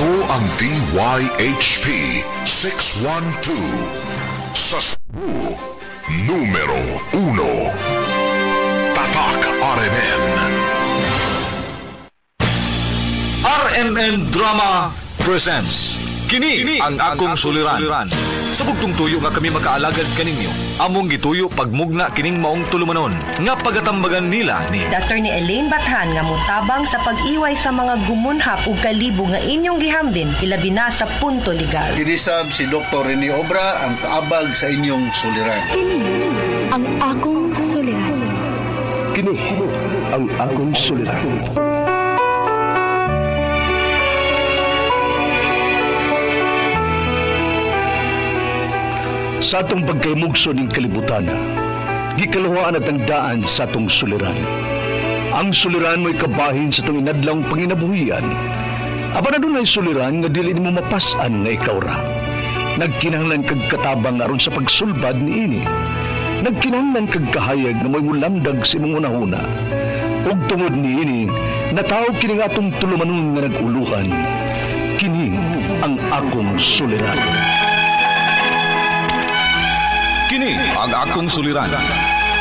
Ito ang DYHP 612 sa Cebu, numero 1. Tatak RMN. RMN Drama presents Kini ang akong suliran. Sa bugtong tuyo nga kami makaalagad kaninyo, among gituyo pagmugna kining maong tulumanon nga pagatambagan nila ni Dr. ni Elaine Bathan nga mutabang sa pag-iway sa mga gumunhap ug kalibo nga inyong gihambin ilabi na sa punto legal. Kinisab si Dr. Rene Obra ang kaabag sa inyong suliran. Kini ang akong suliran. Kini ang akong suliran. Sa atong pagkaymugso ng kalibutan, gikalawaan at ang daan sa atong suliran. Ang suliran mo'y kabahin sa itong inadlang panginabuhian. Aba na doon ay suliran nga dili mo mapasan nga ikaw ra. Nagkinahanglan kag katabang aron sa pagsulbad ni ini. Nagkinahanglan kag kahayag na mo'y mulamdag sa imong unahuna. Ug tungod ni ini, natawag kini nga atong tulumanon nga naguluhan. Kini ang akong suliran. Kini ang akong suliran.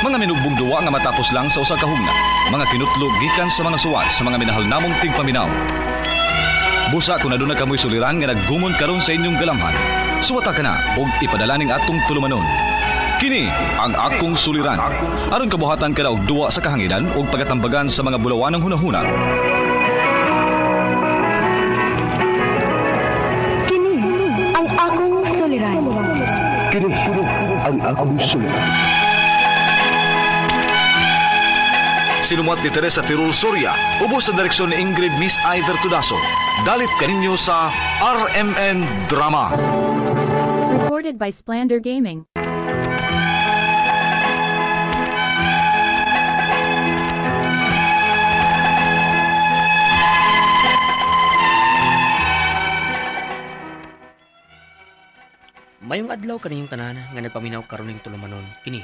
Mga minubong duwa nga matapos lang sa usa ka hugna. Mga kinutlog gikan sa mga suwat sa mga minahal namong tigpaminaw. Busa kung naduna kamoy suliran nga naggumon karon sa inyong galamhan. Suwata ka na og ipadala ning atong tulumanon. Kini ang akong suliran. Aron kabuhatan ka na og duwa sa kahanginan og pagatambagan sa mga bulawan ng hunahuna. Kini ang akong suliran. Kini ang akong suliran. Sinumat ni Teresa Tirul Soria, ubos sa direksyon ni Ingrid Miss Iver Tudaso. Dalit kaninyo sa RMN Drama. Recorded by Splander Gaming. Mayong adlaw kaninyong tanan nga nagpaminaw karon ning tulumanon. Kini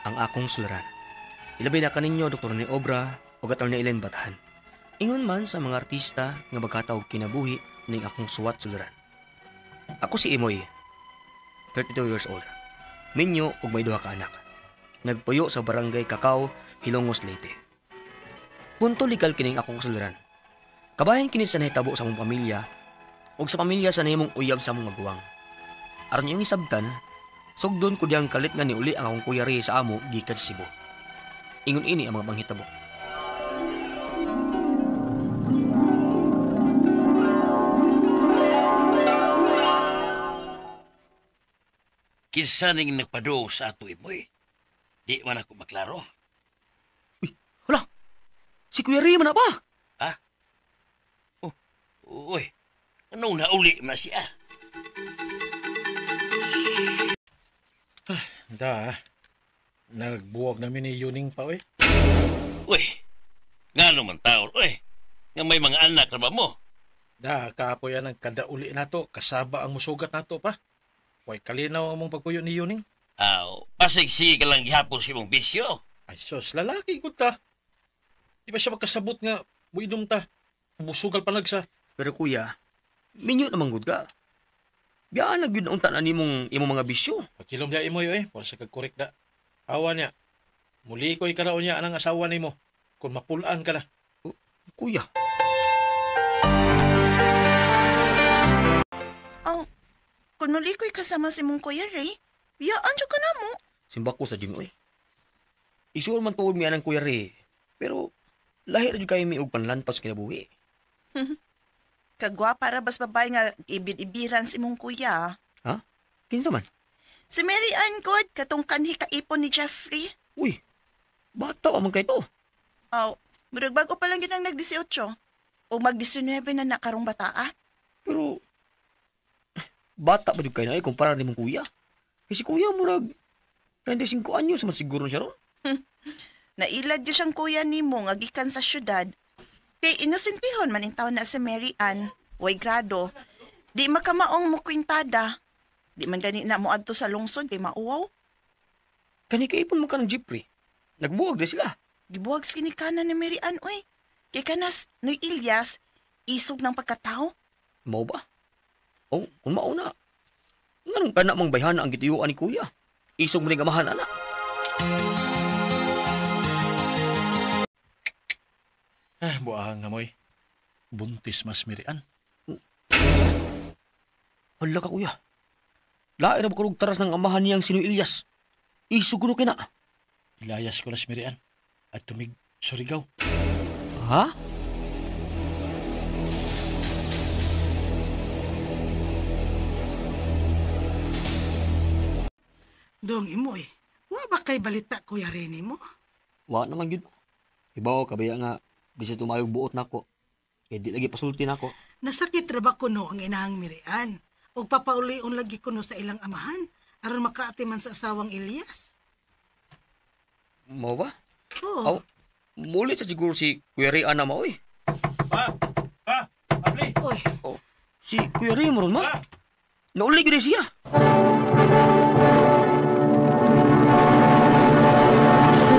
ang akong suliran. Ilabi na kaninyo Dr. ni Obra o Dr. ni Elaine Bathan. Ingon man sa mga artista nga magkataog kinabuhi ning akong suwat suliran. Ako si Imoy, 32 years old. Minyo ug may duha ka anak. Nagpuyo sa barangay Kakao, Hilongos, Leyte. Punto legal kining akong suliran. Kabahin kini sa nahitabo sa among pamilya ug sa pamilya sa nahimong uyab sa among maguwang. Aron yung isabtan, sugdon ko diyang kalit nga ni uli ang akong kuya Rey sa amo gikan sa Cebu. Ingon ini ang mga panghitabo. Kinsa ning nagpado sa ato Imoy? Di man ako maklaro. Hala! Si kuya Rey man na ba? Ha? Oh, uy. Anong nauli na siya? Nagbuwag namin ni Yuning pa, eh. Uy, nga naman taon, uy. Nga may mga anak na ba mo? Kapo yan ang kadauli nato, kasaba ang musugat nato pa. Huwag kalinaw ang mong pagpuyo ni Yuning. Pasig ka lang gihapon si mong bisyo. Ay, sos, lalaki ko ta. Di ba siya magkasabot nga, buidom ta. Musugal panagsa. Pero kuya, minyo namang good ka. Biyaan nagyud na unta na imong mga bisyo. Pagkilom niya imo yun, para sa kagkorek da. Awa niya. Muli ko'y karaon niya anang asawa ni mo. Kung mapulaan ka na. Kuya. Kung muli ko'y kasama si mong kuya Ray, biyaan siya ka na mo. Simbak ko sa gym, oy. Isuol man tuod miya ng kuya Rey. Pero, lahir jud kayo mi og panlantas kinabuhi. Kagwa para bas babae nga ibid-ibiran si mong kuya. Ha? Kinsa man? Si Mary Ann God, katong kanhi kaipon ni Jeffrey. Uy, bata pa man kayo to. Murag bago pa lang yun ang nag-18. O mag-19 na nakarong bataa. Pero, bata pa jud kayo na kumpara ni mong kuya. Kasi kuya murag 35 anyos man siguro siya ron. Nailad yun siyang kuya ni mo nga gikan sa syudad. Kay inosentihon man yung taon na si Mary Ann, way grado. Di makamaong mo kwintada. Di man gani na mo adto sa lungsod kay mauwaw. Kani kaipon mo ka ng Jeffrey. Nagbuwag na sila. Gibuwag sini kanan ni Mary Ann, oy. Kay kanas, Noy Ilyas, isog ng pagkatao. Mao ba? O, kung mao na. Nganong kana mang bayhana ang gituyuan ni kuya? Isog mo ning amahan, ana. Buang nga mo'y. Buntis mas Mirian. Hala ka, kuya. Lain na makulog taras ng amahan niyang sino Ilyas. Isuguro kina. Ilayas ko na si Mirian. At tumig Surigao. Ha? Dong imoy, wa ba kay balita Kuya Rene mo? Wa naman yun. Ibaw, kabaya nga, bisit tumayog buot na ko. Kaya di lagi pasulti na ko. Nasakit ra ba kuno ang inahang Mirian? O papaulion lagi kuno sa ilang amahan aron makaatiman sa asawang Ilyas? Mo ba? Oo. Aw, muli sa siguro si Kuya Ray ana mo, oy. Abli! Oy. Oh, si Kuya Ray mo ron, ma? Nauli gini siya.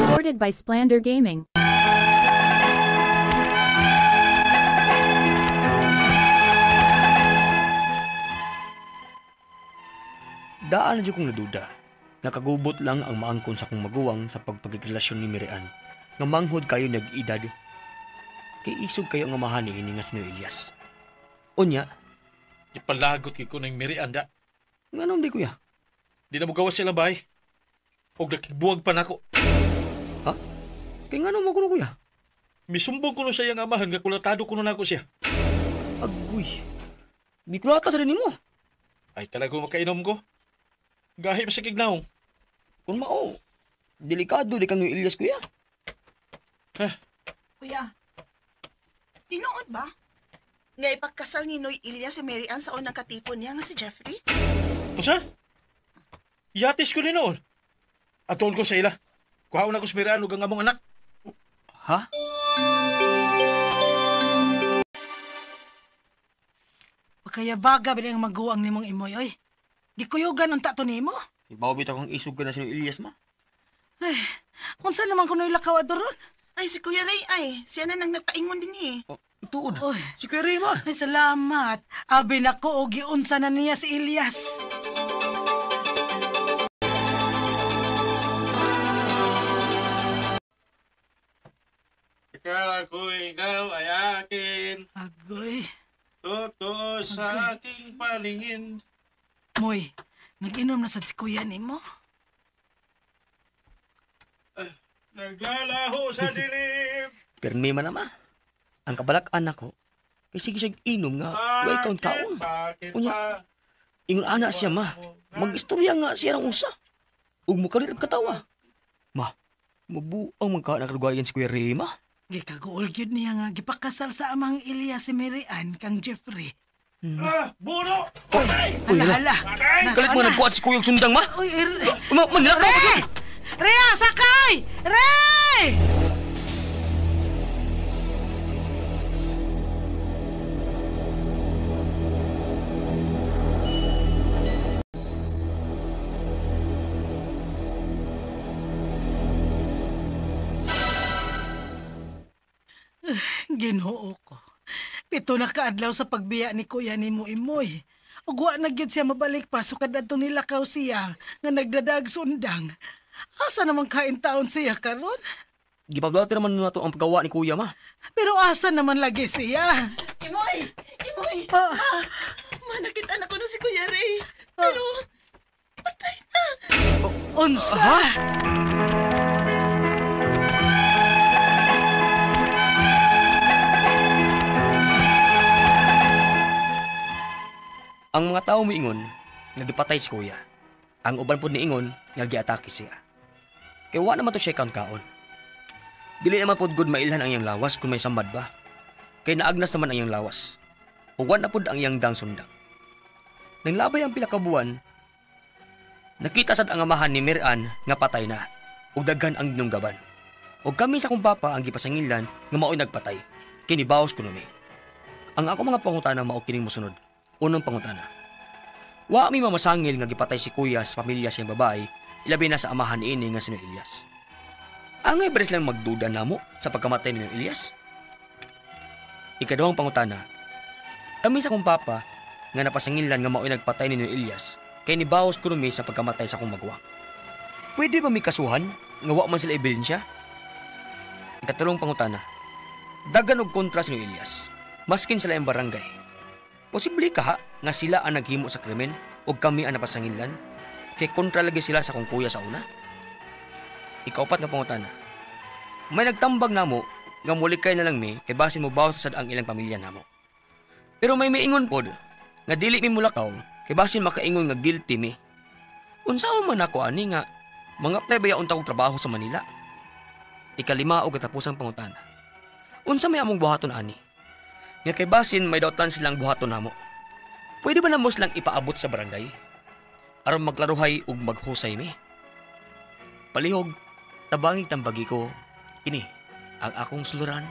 Recorded by Splander Gaming. Daan na dyan kong naduda. Nakagubot lang ang maangkon sa kong maguwang sa pagpagrelasyon ni Mirian. Nga manghod kayo nag-edad. Kay isog kayo ang amahan ni ini nga sino Ilyas. Unya, Ipalagot ko ng Mirian da. nga nung di kuya. Di na mo gawas sila bay. O nakigbuwag pa na ako. Ha? Kaya nga nung mo kuno kuya. Misumbong ko no sa iyang amahan nga kulatado ko na ako siya. Agoy. Di kulata sa rin mo. Ay talaga makainom ko. Gahi sa kignaong. Kung mao, delikado di kang Ilyas kuya. Kuya, tinuod ba? Nga ipagkasal ni Noy Ilyas si Mirian sa unang katipon niya nga si Jeffrey? Usa? Yatis ko din noon. Atol ko sa ila. Kuhaon ako sa Mirian ug ang among anak. Ha? Kaya baga ba ang maguwang nimong imoy, oy? Gikuyugan ang tato nimo? Ibaw bitaw kang isog ka na sino Ilyas ma. Ay, unsa naman kuno ilakaw adoron? Ay, si Kuya Ray ay. Siya na nang nagpaingon din eh. Tuod. Oy, Si Kuya Ray ma. ay salamat. Abi nako og giunsa na niya si Ilyas. Ikaw ay akin. Agoy. Totoo sa aking paningin. Moy, nag-inom na sad si kuya nimo? Naglalaho sa dilim. Pirmi man ama. Ang kabalak-an ako. Kay sige siyang inom nga. Way kaon kaon. Unya, ingon ana siya ma. Mag-istorya nga siya ng usa. Ug mo kalit katawa. Ma, mabuang magka-nakalugayan si Kuya Ray ma. Gikaguol gyud niya nga gipakasal sa amang Ilyas si Mirian kang Jeffrey. Buno! Ala. Kalit mo nagkuhat si Kuya og sundang ma. Uy, Manlakaw ka dyan! Rhea, sakay! Ray! Ginoo ko. Pito na kaadlaw sa pagbiya ni kuya ni mo imoy. Ug wa na gyud siya mabalik pa so kadto nilakaw siya nga nagdadag sundang. Asa naman kain taon siya karon? Gipabdati naman nato ang paggawa ni Kuya ma. Pero asa naman lagi siya? Imoy! Nakita na ko na si Kuya Ray. Pero, patay na. Unsa? Ang mga tao miingon, nagipatay si Kuya. Ang uban po niingon, nagiatake siya. Kaya wa naman to siya kaon. Dili naman po good mailhan ang iyang lawas kung may sambad ba. Kaya naagnas naman ang iyang lawas. Uwan na po ang iyang dang sundang. Nang labay ang pila ka buwan, nakita sad ang amahan ni Mirian nga patay na, ug daghan ang dinunggaban. Ug kami sa kong papa ang gipasangilan nga mao'y nagpatay. Kinibaos ko numi. Ang ako mga pangutana mao kining mosunod. Unang pangutana. Wa mi mamasangil nga gipatay si Kuya sa pamilya siyang babae, ilabi na sa amahan niini nga sino Ilyas. Angay beres lang magduda namo sa pagkamatay ni Ilyas. Ikaduhang pangutana. Kami sa kong papa, nga napasangilan nga mao'y nagpatay ni Elias, kay nibawas ko sa pagkamatay sa kong magwa. Pwede ba may kasuhan, nga wa man sila ebidensya? Ikatalong pangutana, dagan og kontra si Elias, maskin sila ang barangay. Posible ka nga sila ang naghimo sa krimen o kami ang napasangilan, kay kontra lagi sila sa kong kuya sa una? Ikaupat nga pangutana, may nagtambag namo nga mulikay na lang mi kay basin mo bawas sad ang ilang pamilya namo. Pero may miingon pod nga dili mi mulakaw kay basin makaingon nga guilty mi. Unsaon man ako ani nga mga apply ba yaon ta og trabaho sa Manila? Ikalima og katapusang pangutana. Unsa may among buhaton ani? Nga kay basin may dautan silang buhaton namo. Pwede ba namos lang ipaabot sa barangay? Aron magklaruhay ug maghusay mi. Palihog, tabangig tambagi ko, ini ang akong suluran,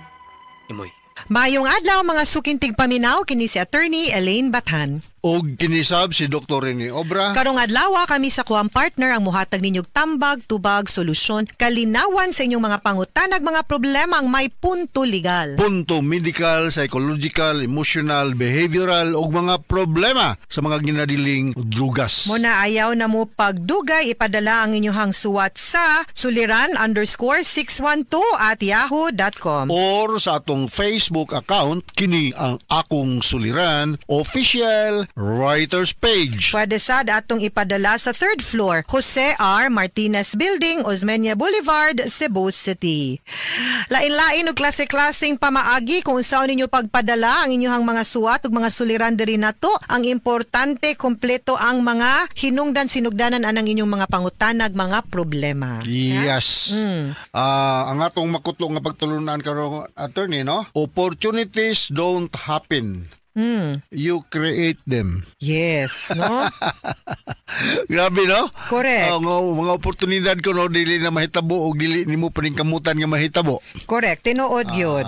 imoy. Mayong adlaw mga sukintig paminaw kini si Attorney Elaine Bathan. Og kinisab si Dr. Rene Obra. Karong adlaw kami sa kuang partner ang muhatag ninyog tambag, tubag, solusyon, kalinawan sa inyong mga pangutanag, mga problema ang may punto legal. Punto medical, psychological, emotional, behavioral og mga problema sa mga ginadiling drugas. Muna ayaw na mo pagdugay, ipadala ang inyong suwat sa suliran_612@yahoo.com or sa atong Facebook account kini ang akong suliran official writers page. Pwede sad atong ipadala sa 3rd floor, Jose R. Martinez Building, Osmeña Boulevard, Cebu City. Lain-lain o klase-klaseng pamaagi kung saan ninyo pagpadala ang inyong mga suwat ug mga suliran diri nato. Ang importante, kompleto ang mga hinungdan sinugdanan anang inyong mga pangutanag, mga problema. Yes. Ang atong makutlo nga pagtulunan karong attorney, no? Opportunities don't happen. You create them. Yes, no? Grabe, no? Correct. Mga oportunidad ko, no, dili na mahitabo o dili ni mo paningkamutan nga mahitabo. Correct. Tinuod yun.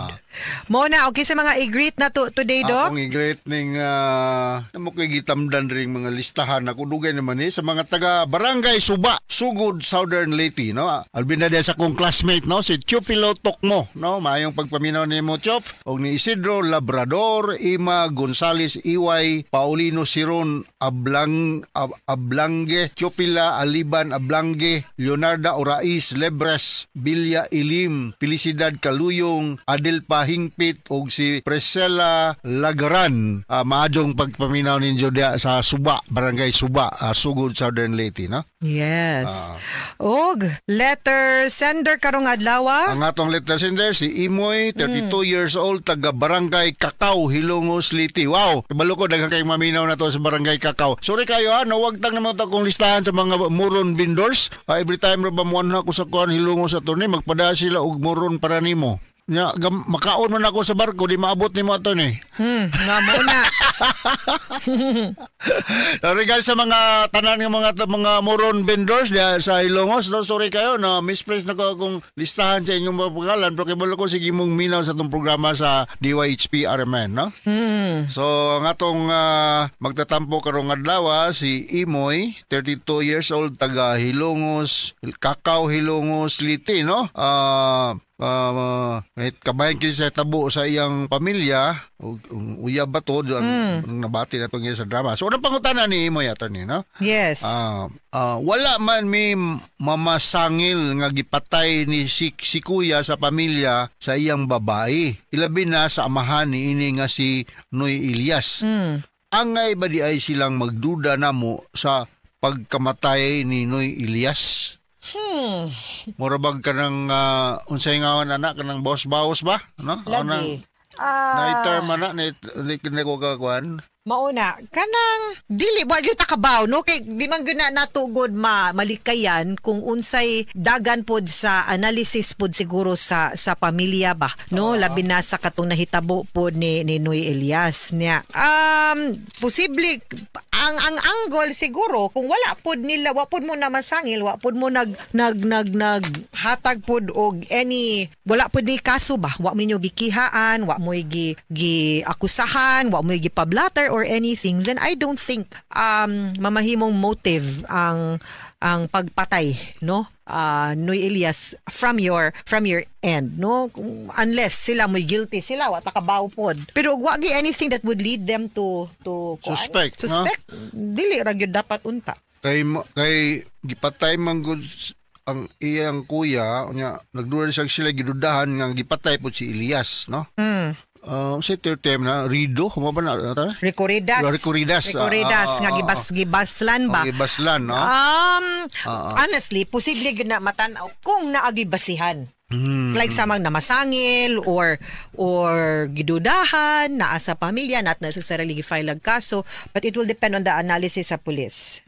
Mona, okay sa mga i-greet na today, Doc? Akong i-greet ning namo ko'y gitamdan ring mga listahan na kudugay naman sa mga taga Barangay Suba, Sugod, Southern Leyte, no? Albin na sa akong classmate, no? Si Chufilo Tokmo, no? Maayong pagpaminaw ni mo, Chuf. O ni Isidro Labrador, Ima Gonzales Iway, Paulino Siron Ablange, Chufila Aliban Ablange, Leonarda Orais Lebres, Bilya Ilim, Felicidad Kaluyong, Adelpa Hingpit og si Priscilla Lagaran. Maadjong pagpaminaw ninyo dia sa Suba, Barangay Suba, Sugod, Southern Leyte, no? Yes. Og letter sender karong adlaw. Ang atong letter sender si Imoy, 32 years old, taga Barangay Kakao, Hilongos, Leyte. Wow, kabalo ko daghang kay maminaw na to sa Barangay Kakao. Sorry kayo nawag tang naman ta kong listahan sa mga moron vendors. Every time ra ba mo na ko sa kuan Hilongos sa turni, magpada sila og moron para nimo. Nya makaon man ako sa barko, di maabot nimo ato ni. Nga muna. Sorry guys sa mga tanan ng mga moron vendors diya sa Ilongos, no, sorry kayo na misplace na ko akong listahan sa inyong mga pangalan, pero kibalo ko sige mong minaw sa itong programa sa DYHP RMN, no? So ang atong magtatampo karong adlaw si Imoy, 32 years old, taga Hilongos, Kakao, Hilongos, Leyte, no? Kabayan kini sa tabo sa iyang pamilya, uya ba to ang nabati na niya sa drama. So, anong pangutana ni Imoy ato ni, no? Yes. Wala man may mamasangil nga gipatay ni si kuya sa pamilya sa iyang babae. Ilabi na sa amahan ni ini nga si Noy Elias. Angay ba di ay silang magduda namo sa pagkamatay ni Noy Elias? Murabag ka ng unsay ngawan anak ka ng boss-bawas ba? No? Lagi. Na-term anak, na ko kakuan. Mauna, kanang dili wa gyud takabaw no kay di man gyud na natugod malikayan kung unsay dagan pod sa analysis pod siguro sa pamilya ba no labi na sa katong nahitabo pod ni Noy Elias niya. Posible ang angle siguro kung wala pod nila wa pod mo na masangil, wa pod mo nag hatag pod og any wala pod ni kaso ba, wa mo ninyo gikihaan, wa mo gi akusahan, wa mo gi pablatter or anything, then I don't think mamahimong motive ang pagpatay, no? Noy Elias from your end, no? Unless sila mo'y guilty sila, wata kabaw pod. Pero wagi anything that would lead them to Suspect, dili ra gyud dapat unta. Kay gipatay man gud ang iyang kuya, nagduda sila gidudahan nga gipatay pod si Elias, no? Sa term na Rido, mo ba na? Recoridas nga gibaslan ba? Gibaslan, no? Honestly, posible gyud na matanaw kung naagibasihan. Like samang namasangil or gidudahan naa sa pamilya, not necessarily gifile ang kaso, but it will depend on the analysis sa police.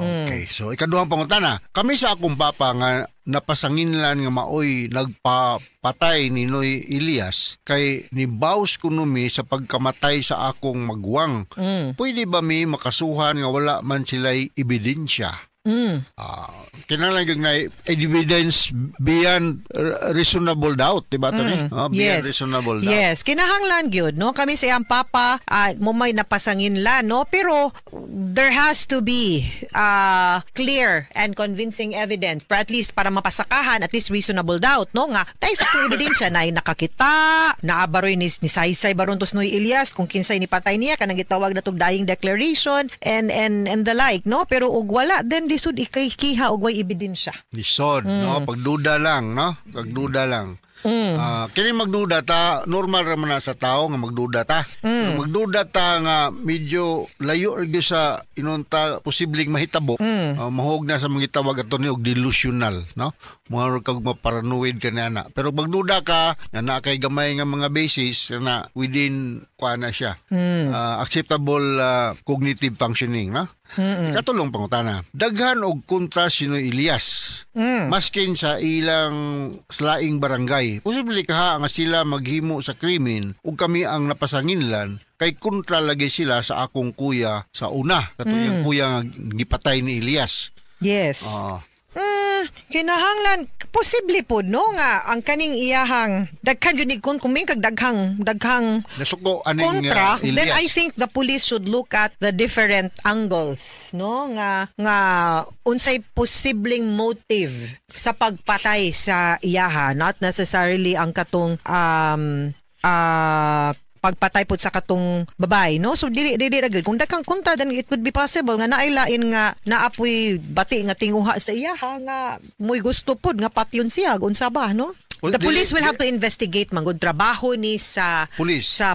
Okay. So, ikaduhang pangutana. Kami sa akong papa nga napasanginlan nga maoy nagpapatay ni Noy Elias kay ni baus kunumi sa pagkamatay sa akong magwang. Pwede ba mi makasuhan nga wala man sila'y ebidensya? Kinahanglan gyud na evidence beyond reasonable doubt, diba tani? Beyond reasonable doubt. Yes, kinahanglan gyud, no? Kami sa iyang papa mo may napasanginlan, no? Pero there has to be clear and convincing evidence para at least para mapasakahan at least reasonable doubt, no? Nga tay sa ebidensya na nakakita, naabaroy ni Saysay Barontos Noy Elias kung kinsay ni patay niya kanang gitawag na tog dying declaration and the like, no? Pero ug wala then lisod ikay-kiha og way ebidensya. Lisod, no? Pagduda lang, no? Pagduda lang. Kini magduda ta, normal ra man sa tao nga magduda ta. Magduda ta nga medyo layo gyud sa inunta posibleng mahitabo. Mahog na sa mga tawag ato ni og delusional, no? Mga kag maparanoid ka na. Pero magduda ka na kay gamay nga mga basis na within kuana siya. Acceptable cognitive functioning, no? Katulong pangutana. Daghan og kontra si Noy Elias. Maskin sa ilang slaing barangay. Posible kaha nga sila maghimo sa krimen ug kami ang napasanginlan kay kontra lagi sila sa akong kuya sa una. Katong kuya nga gipatay ni Elias. Yes. Kinahanglan posible po no nga ang kaning iyahang daghan yun kung may kag daghang nasuko aning kontra, then I think the police should look at the different angles, no? Nga unsay posibleng motive sa pagpatay sa iyaha, not necessarily ang katong pagpatay pod sa katong babay, no? So dili ra gyud kung daghang kontra then it would be possible nga naay lain nga naapoy bati nga tinguha sa iya nga muy gusto pod nga patyon siya unsa ba, no? The police will have to investigate man gud trabaho ni sa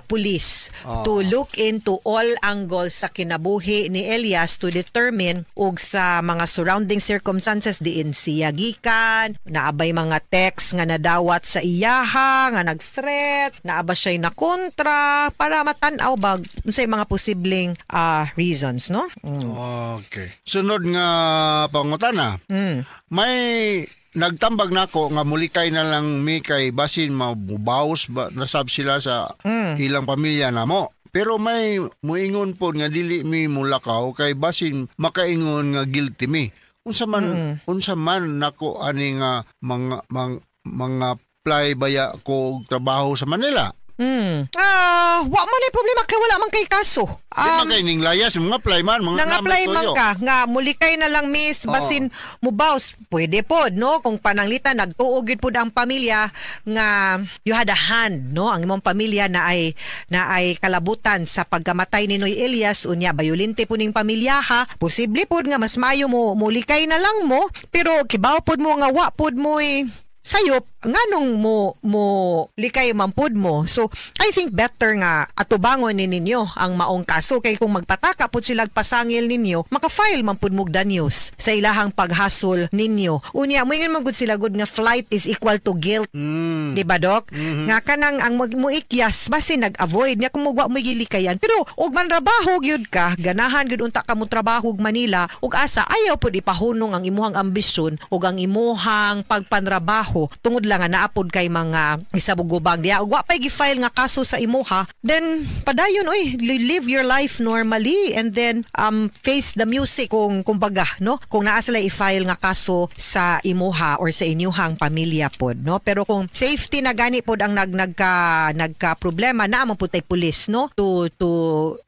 police to look into all angles sa kinabuhi ni Elias to determine ug sa mga surrounding circumstances diin siya gikan, naabay mga text nga nadawat sa iyaha nga nag-threat, naaba siya na kontra para matan-aw ba unsay mga posibleng reasons, no? Okay. Sunod nga pangutana. May nagtambag nako nga mulikay na lang mi kay basin mabubaws ba nasab sila sa ilang pamilya namo. Pero may muingon po nga dili mi mulakaw kay basin makaingon nga guilty mi. Unsa man nako ani nga mga apply baya ko trabaho sa Manila. Wa man ay problema kay wala man kay kaso. Di ning layas mga apply man apply man ka nga mulikay na lang miss basin mubaws pwede pod, no? Kung pananglitan nagtuo gyud pod ang pamilya nga you had a hand, no? Ang imong pamilya na ay kalabutan sa pagkamatay ni Noy Elias unya bayolente po ning pamilya ha. Posible pod nga mas mayo mo mulikay na lang mo pero kibaw pod mo nga wa pod mo sayop nganong mo likay mampud mo. So I think better nga atubangon ni ninyo ang maong kaso kay kung magpataka pud sila pasangil ninyo maka-file man pud mog danyos sa ilahang paghasol ninyo. Unya moingon man gud sila gud nga flight is equal to guilt. Di ba dok? Nga kanang ang muikyas basin nag-avoid nya kung mogwa mo gilikayan pero og manrabaho gyud ka ganahan gyud unta ka mo trabaho og Manila ug asa ayaw pud ipahunong ang imuhang ambisyon ug ang imuhang pagpanrabaho tungod sila nga naapod kay mga isabugubang diya ug wa pay gi-file nga kaso sa imuha, then padayon live your life normally and then face the music kung kumbaga no, kung naa sila i-file nga kaso sa imuha or sa inyuhang pamilya pod no. Pero kung safety na gani pod ang nagka problema, naa man pud tay pulis no to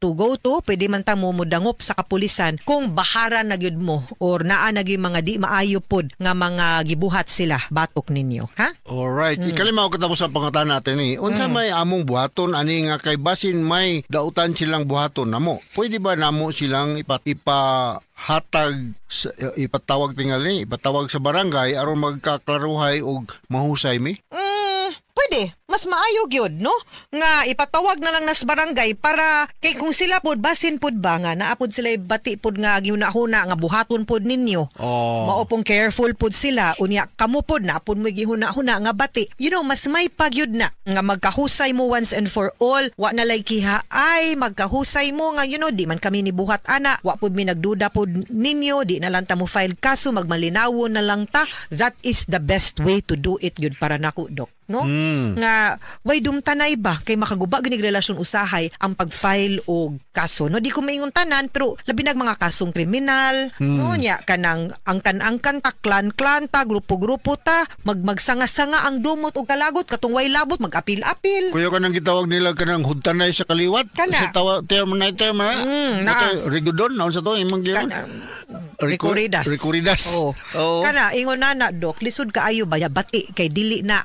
go to, pwede man ta mo mudangop sa kapulisan kung baharan na gyud mo or naa na gyud mga di maayo pod nga mga gibuhat sila batok ninyo, ha? Alright. Ikalimaw katapos sa pangatan natin unsa may among buhaton ani nga kay basin may dautan silang buhaton namo. Pwede ba namo silang hatag ipatawag tingali, ipatawag sa barangay aron magkaklaruhay og mahusay mi? Pwede. Mas maayo gyud no nga ipatawag na lang nas barangay para kay kung sila pod basin pod ba nga naapod sila bati pod nga gihuna-huna nga buhaton pod ninyo. Mao pong careful pod sila unya kamo pod naapod mo gihuna-huna nga bati. You know, mas may pagyud na nga magkahusay mo once and for all. Wa na lay kiha ay magkahusay mo nga you know di man kami ni buhat ana. Wa pod mi nagduda pod ninyo, di na lang ta mo file kaso magmalinawon na lang ta. That is the best way to do it gyud para nako dok no? Nga way dumtanay ba kay makaguba ginig relasyon usahay ang pag-file og kaso no. Di ko maingon tanan pero labi nag mga kasong kriminal no nya kanang angkan ta clan ta grupo ta magsanga-sanga ang dumot og kalagot katong way labot mag-apil-apil. Kuya kanang gitawag nila kanang hudtanay sa kaliwat sa term rigudon naon sa to imong giyon Recoridas. Kana ingon na dok lisod kaayo ba bati kay dili na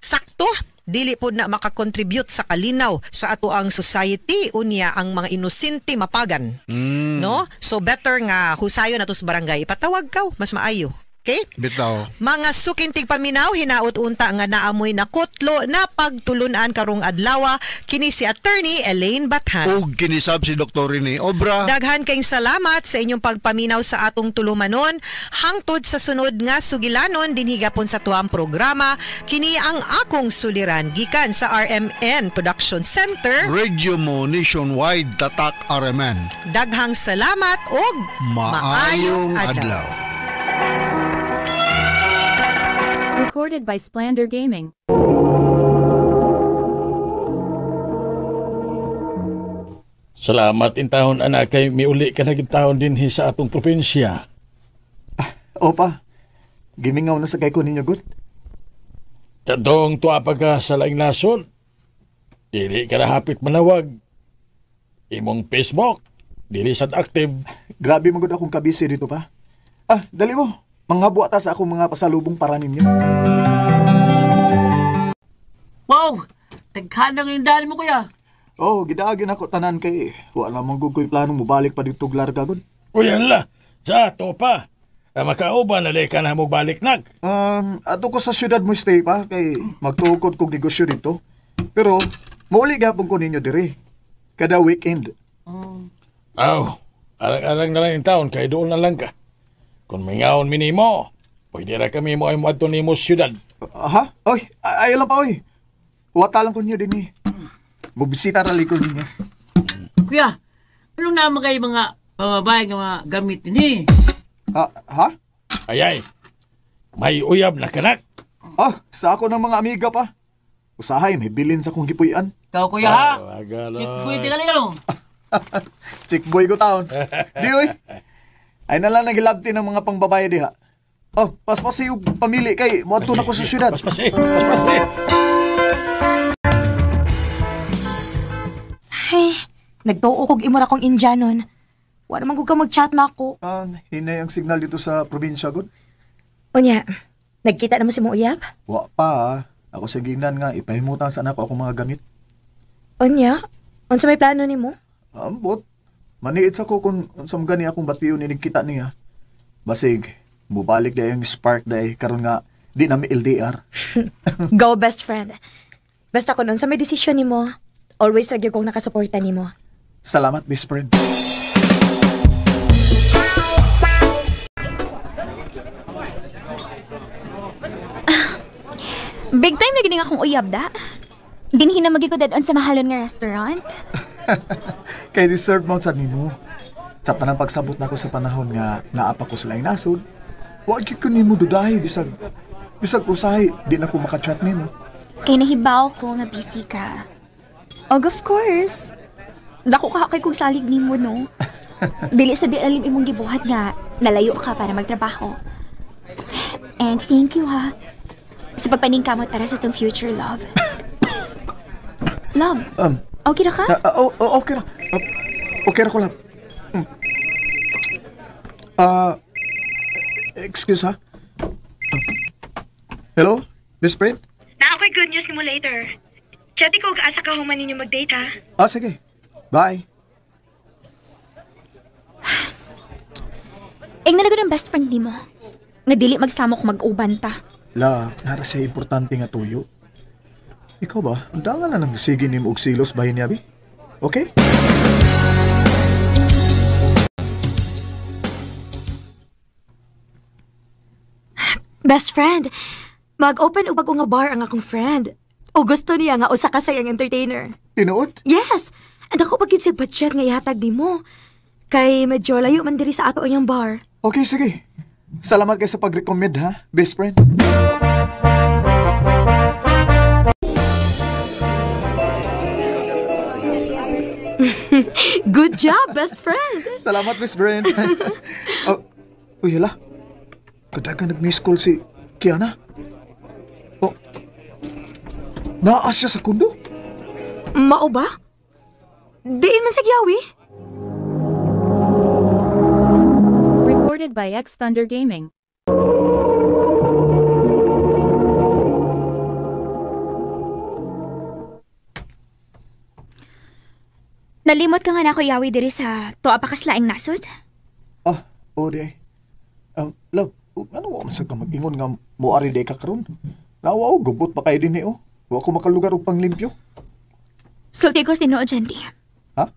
sakto, dili po na makakontribute sa kalinaw sa ato ang society unya ang mga inosente mapagan no, so better nga husayon nato sa barangay ipatawag ka mas maayo. Okay? Bitaw. Mga sukintig paminaw, hinaot unta nga naamoy na kutlo na pagtulunan karong adlaw kini si Attorney Elaine Bathan. O kinisab si Dr. Rene Obra. Daghan kayong salamat sa inyong pagpaminaw sa atong tulumanon. Hangtod sa sunod nga sugilanon dinhi gapon sa tuang programa kini ang akong suliran gikan sa RMN Production Center. Radio mo nationwide tatak RMN. Daghang salamat og maayong adlaw. Recorded by Splander Gaming. Salamat intahon anak kay miuli ka naging taon din sa atong probinsya. Opa, gimingaw na sa kay ko ninyo gut. Kadong tuwa pa ka sa laing nasod. Dili ka na hapit manawag. Imong Facebook, dili sad active. Grabe magod akong kabisi dito pa. Dali mo. Manghabwa ta sa akong mga pasalubong para ninyo. Wow! Taghanang yung dali mo, kuya. Gidaagin ako tanan kay wala mong gugoy planong mubalik pa dito larga gud. Uyan la, sa ato pa. Makauban na ka na mo balik nag. Ato ko sa syudad mo stay pa kay magtukod kog negosyo dito. Pero mauli gapon ko ninyo diri. Kada weekend. Arang-arang na lang yung taon kay doon na lang ka. Kung mingaon minimo, pwede ra kami mo ay muadto nimo syudad. Ay lang pa oy. Wata lang ko niyo din Mubisita ra likod niyo. Kuya, ano naman kayo mga pamabay nga mga gamit ni? Ayay, may uyab na kanak. Sa ako ng mga amiga pa. Usahay, may bilin sa kong gipuyan. Ikaw kuya ha? Chickboy, tingali ka no? Chickboy ko taon. Di oy. Ay nalang nagilabti ng mga pangbabae diha. Paspasi yung pamili kay muadto na ko sa syudad. Paspasi. Ay, nagtuo kog imo ra kong Indianon. Wa naman kog ka mag-chat na ako. Hinay ang signal dito sa probinsya gud. Unya, nagkita naman si mong uyab? Wa pa. Ako sa gingnan nga ipahimutan sa anak ko akong mga gamit. Unya, unsa may plano nimo? Ambot. Maniit sa ko kung saan gani akong batiyon inigkita niya. Basig, mubalik na yung spark dahi karon nga di na may LDR. Go best friend. Basta kung sa may desisyon nimo, always lagi kong nakasuporta nimo. Salamat best friend. Big time na gini akong uyab da. Dinhi na magikudad on sa mahalon nga restaurant. Kay deserve mo sa nimo. Sa tanang pagsabot na ko sa panahon nga naapa ko sa laing nasod, wag ko nimo dudahi bisag Bisag usahay, di na ko makachat nimo. Kay nahibaw ko nga busy ka. Og of course, dako ka kay kung salig nimo no. Dili sabi alim imong gibuhat nga nalayo ka para magtrabaho. And thank you ha sa pagpaningkamot para sa tong future love. Love, okay ra ka? Okay ra. Okay ra ko lang. Excuse ha? Hello, Miss Prim? Na ako'y good news ni mo later. Chatty ko, asa ka human ninyo mag-date ha? Sige. Bye. Ing nalagod ang best friend ni mo. Nga dili magsamok mag-uban ta. La, nara siya importante nga tuyo. Ikaw ba, dangan na nang sige ni mo og silos bahin niya, Bi? Okay? Best friend, mag-open ubag nga bar ang akong friend. O gusto niya nga usa ka sayang entertainer. Tinuod? Yes! And ako pag yun budget nga ihatag di mo. Kay medyo layo man diri sa ato ang bar. Okay, sige. Salamat kayo sa pag-recommend ha, best friend. Good job, best friend! Salamat, Miss Bren. Uy, hala. Kadaga nag-miss call si Kiana. Naas siya sa kundo? Mao ba? Diin man sa giyawi? Recorded by X Thunder Gaming. Nalimot ka nga na ako yawi diri sa toa pa kaslaing nasod? Oo di. Love, ano mo sa ka mag-ingon nga moari day ka karon? Nawa o, gubot pa kayo din eh, oh. Wa ko makalugar o pang limpyo. Sulti ko sinuod dyan, di. Ha?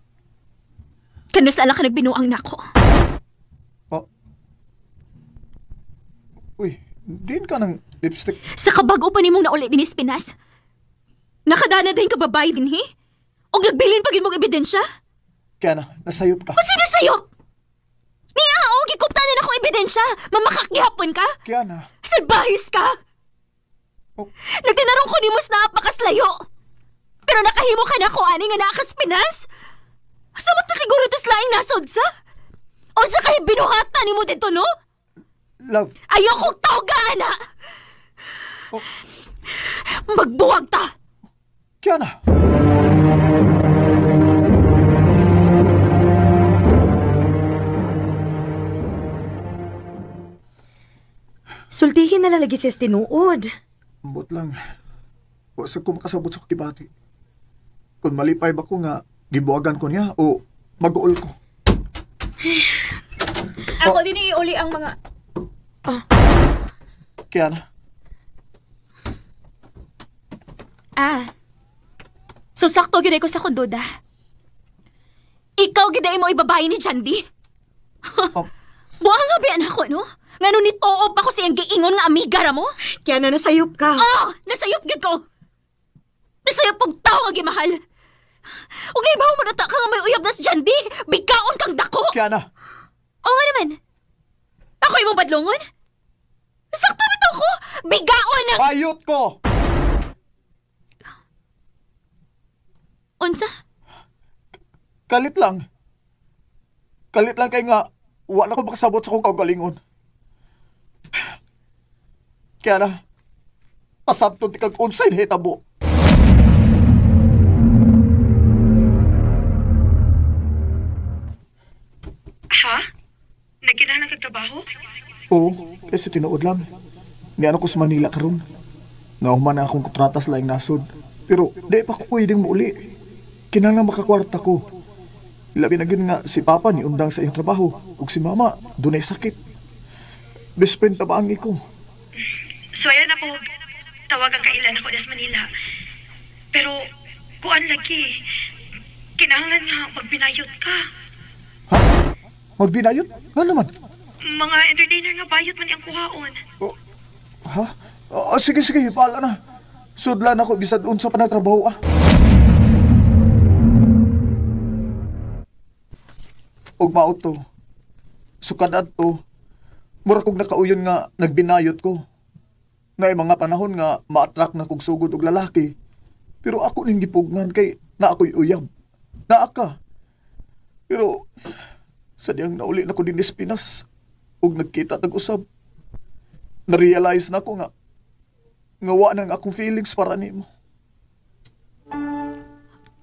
Kano sa ala ka nagbinuang nako? Uy, din ka ng lipstick. Sa kabago pa ni mong nauli din Pinas? Nakadana din ka babae din, he? O nagbilin pagin mong ebidensya? Kaya na, nasayop ka. O sino sayop? Niya, o gikuptanan ako ebidensya. Mamakakyapon ka? Kaya na. Salbahis ka? Nagtinarong ko ni Mus na apakaslayo. Pero nakahimo ka na ko ani nga naakas Pinas? Samot na siguro ito slaing nasod sa? O sa kayo binuhatan ni mo dito, no? Love. Ayokong tawga, ana! Magbuwag ta! Kaya na. Sultihin na lalagi siya tinuod. Ambot lang. Wasa ko makasabot sa kibati. Kung malipay ba ko nga, gibuagan ko niya o mag-uol ko. Ako din iuli ang mga... Kaya na. So sakto giday ko sa kunduda. Ikaw giday mo ibabayi ni Jandy? Buang nga biyan ako, no? Nga nun nitoob ako siyang giingon nga amiga ra mo? Kaya na nasayop ka. Nasayop gid ko. Nasayop kong tao nga gimahal. Ug naibaw mo nata ka nga may uyab na si Jandy, bigkaon kang dako. Kaya na. O nga naman. Ako imong badlongon? Sakto bitaw ko! Bigaon na! Bayot ko! Unsa? Kalit lang. Kalit lang kay nga, wala ko makasabot sa kong kagalingon. Kaya na, pasabton ti kag unsay hitabo. Ha? Nagkinahanglan kag trabaho? Oo, kasi tinuod lang. Niano ko sa Manila karon. Nahuman na akong kontrata sa laing nasod. Pero di pa ko pwedeng muuli. Kinahanglan makakwarta ko. Labi na yun nga si Papa ni undang sa iyong trabaho. Ug si Mama, dunay sakit. Best friend na ba ang iko? So ayan ako, tawagan kailan ako des Manila. Pero, kuan lagi. Kinahanglan nga magbinayot ka. Ha? Magbinayot? Nga naman? Mga entertainer nga bayot man ang kuhaon. Ha? Sige, paala na. Sudlan ako bisad unsa pa na trabaho Og maot to. Sukad adto. Mura kog nakauyon nga nagbinayot ko. Na mga panahon nga ma-attract na kog sugod og lalaki. Pero ako ning gipugnan kay na ako'y uyab. Naa ka. Pero sadyang nauli na ko din sa Pinas ug nagkita tag-usab. Na-realize na ko nga wa nang akong feelings para nimo.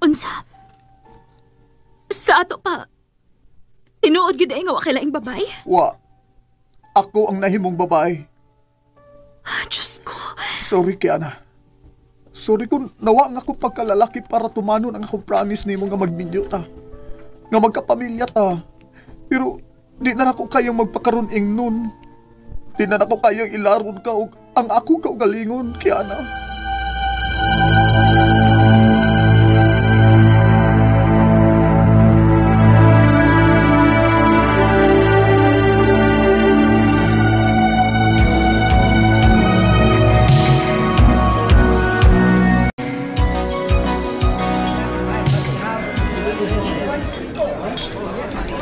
Unsa? Sa ato pa, tinuod gid ay nga wa kay laing babae? Wa. Ako ang nahimong babae. Diyos ko. Sorry, Kiana. Sorry kung nawa nga akong pagkalalaki para tumanon ang akong promise nimo nga magbinyo ta. Nga magkapamilya ta. Pero di na ako kayang magpakaroon ingnon. Di na ako kayang ilaron ka og ang ako kaugalingon, Kiana.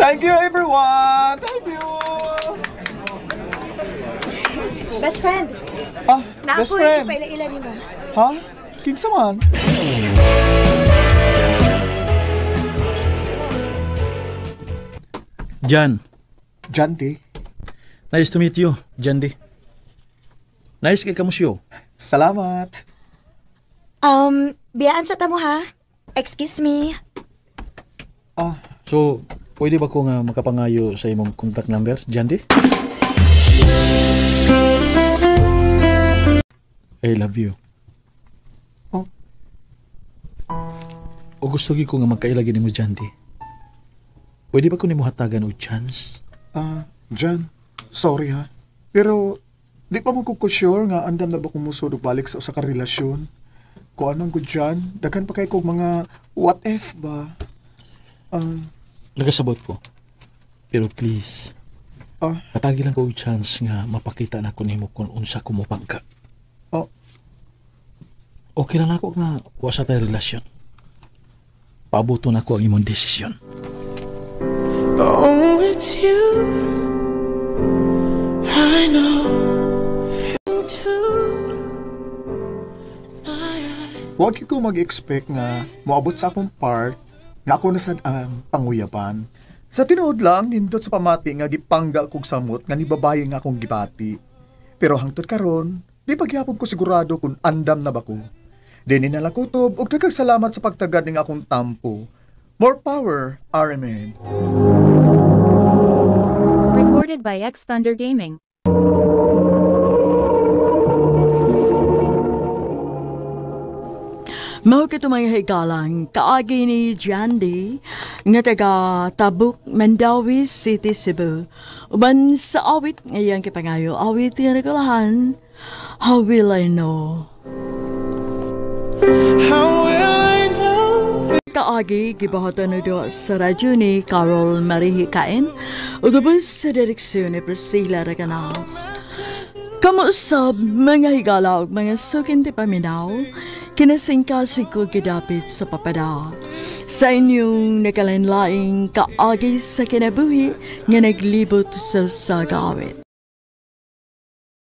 Thank you, everyone! Thank you! Best friend. Best friend. Napaila-ila ni mo. Ha? Kinsa man? Jan. Jandy. Nice to meet you, Jandy. Nice kay kamusyo. Salamat. Biyaan sa tamo ha. Excuse me. So, pwede ba ko nga makapangayo sa imong contact number, Jandy? I love you. O gusto ko nga magkailagin mo, Jandy. Pwede ba ko nimo hatagan o chance? Jan, sorry ha. Pero, di pa mo ko sure nga andam na ba kumusod og balik sa usa ka relasyon. Kung anong good Jan, daghan pa kay kog mga what if ba? Nagasabot ko. Pero please, patagi lang ko og chance nga mapakita na ko nimo kung unsa ko mo pagka. Okay lang ako nga wasa tayo relasyon. Pabuto na ko ang imong desisyon. Oh, it's you. I know. Huwag ko mag-expect nga moabot sa akong part nga ako nasad ang panguyaban. Sa tinuod lang, nindot sa pamati nga gipangga kong samot nga ni babae nga akong gipati. Pero hangtod karon, di pagyapon ko sigurado kung andam na ba ko. Dini na lang kutob og daghang salamat sa pagtagad ning akong tampo. More power, RMN. Recorded by X Thunder Gaming. Mao kito mga higalang kaagi ni Jandy nga taga Tabuk, Mandawi City, Cebu. Uban sa awit ngayang kipangayo awit yung nagalahan. How will I know? How will I know? Kaagi gibahatan na do sa radyo ni Carol Marie Kain ugubos sa direksyon ni Priscilla Raganas. Kamusab mga higala ug mga sukin ti paminaw kinasingkasig ko gidapit sa papada. Sa inyong nakalanlaing kaagi sa kinabuhi nga naglibot sa sagawit.